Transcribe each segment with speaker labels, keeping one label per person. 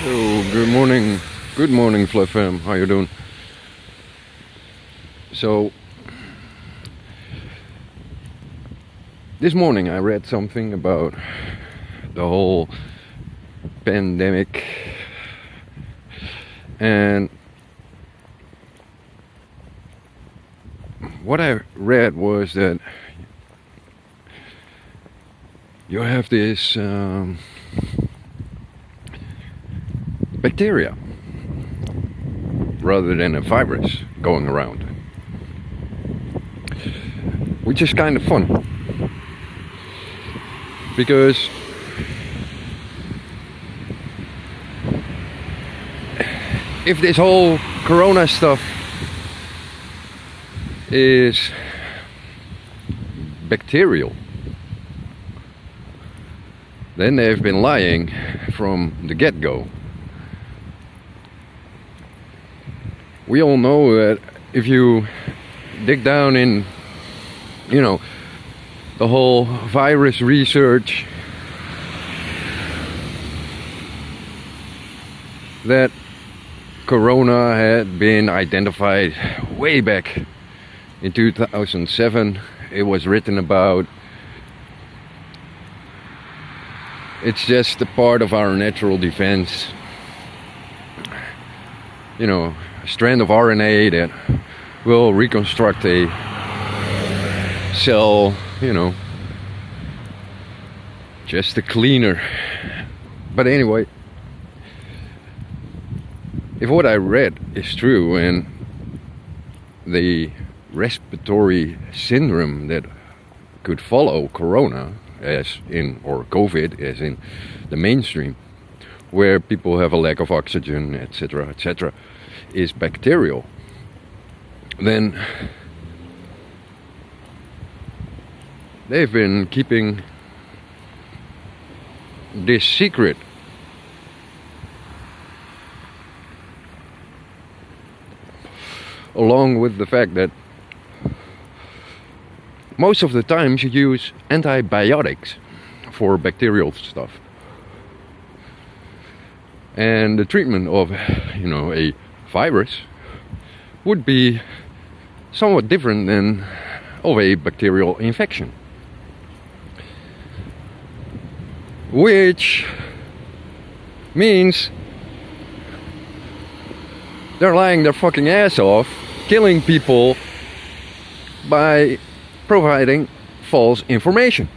Speaker 1: Oh, good morning, Fluff Fam. How you doing? So, this morning I read something about the whole pandemic, and what I read was that you have this bacteria rather than a virus going around, which is kind of fun because if this whole corona stuff is bacterial, then they've been lying from the get-go. We all know that if you dig down in, the whole virus research, that corona had been identified way back in 2007. It was written about. It's just a part of our natural defense. A strand of RNA that will reconstruct a cell, just a cleaner. But anyway, if what I read is true and the respiratory syndrome that could follow corona, as in, or COVID, as in the mainstream, where people have a lack of oxygen, etc., etc., is bacterial, then they've been keeping this secret along with the fact that most of the times you use antibiotics for bacterial stuff, and the treatment of a virus would be somewhat different than of a bacterial infection, which means they're lying their fucking ass off, killing people by providing false information.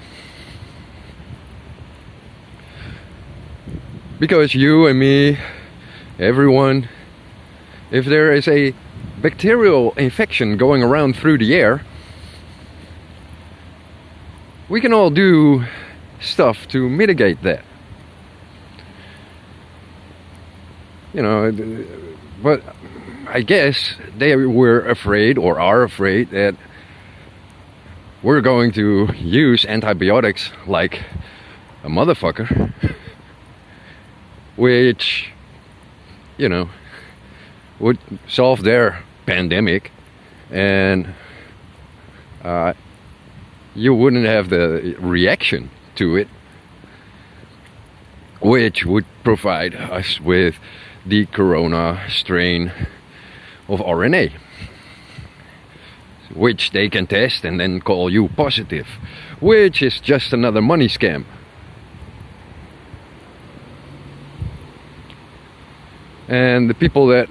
Speaker 1: Because you and me, everyone, if there is a bacterial infection going around through the air, we can all do stuff to mitigate that. But I guess they were afraid, or are afraid, that we're going to use antibiotics like a motherfucker, which, would solve their pandemic, and you wouldn't have the reaction to it, which would provide us with the corona strain of RNA, which they can test and then call you positive, which is just another money scam. And the people that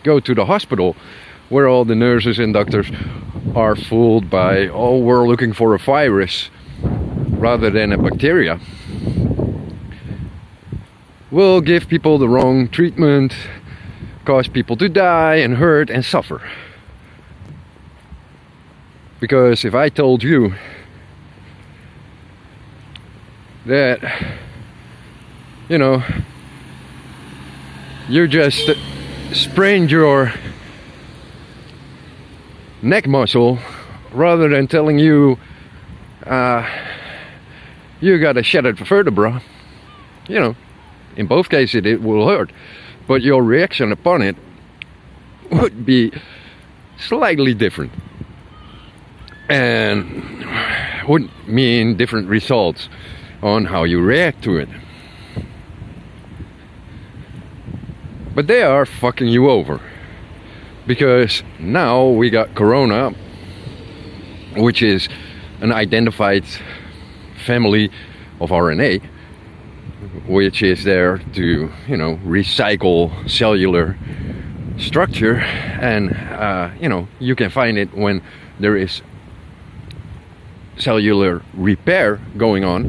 Speaker 1: go to the hospital, where all the nurses and doctors are fooled by, oh, we're looking for a virus rather than a bacteria, will give people the wrong treatment, cause people to die and hurt and suffer. Because if I told you that, you just sprained your neck muscle, rather than telling you you got a shattered vertebra, in both cases it will hurt, but your reaction upon it would be slightly different and would mean different results on how you react to it. But they are fucking you over. Because now we got corona, which is an identified family of RNA, which is there to, you know, recycle cellular structure, and you know, you can find it when there is cellular repair going on.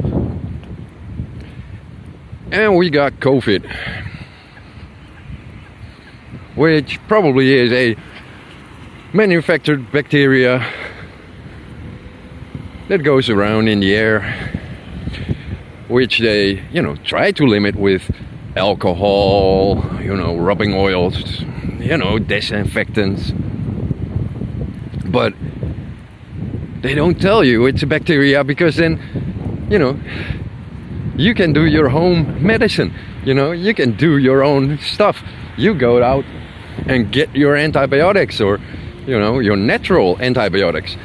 Speaker 1: And we got COVID, which probably is a manufactured bacteria that goes around in the air, which they, you know, try to limit with alcohol, you know, rubbing oils, you know, disinfectants. But they don't tell you it's a bacteria, because then, you know, you can do your home medicine, you know, you can do your own stuff. You go out and get your antibiotics, or, you know, your natural antibiotics.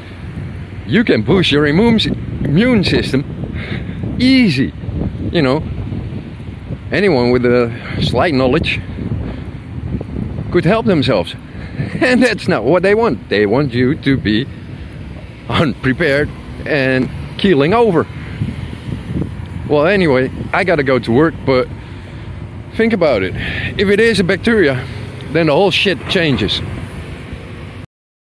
Speaker 1: You can boost your immune system easy. You know, anyone with a slight knowledge could help themselves. And that's not what they want. They want you to be unprepared and keeling over. Well, anyway, I gotta go to work, but think about it. If it is a bacteria, then the whole shit changes.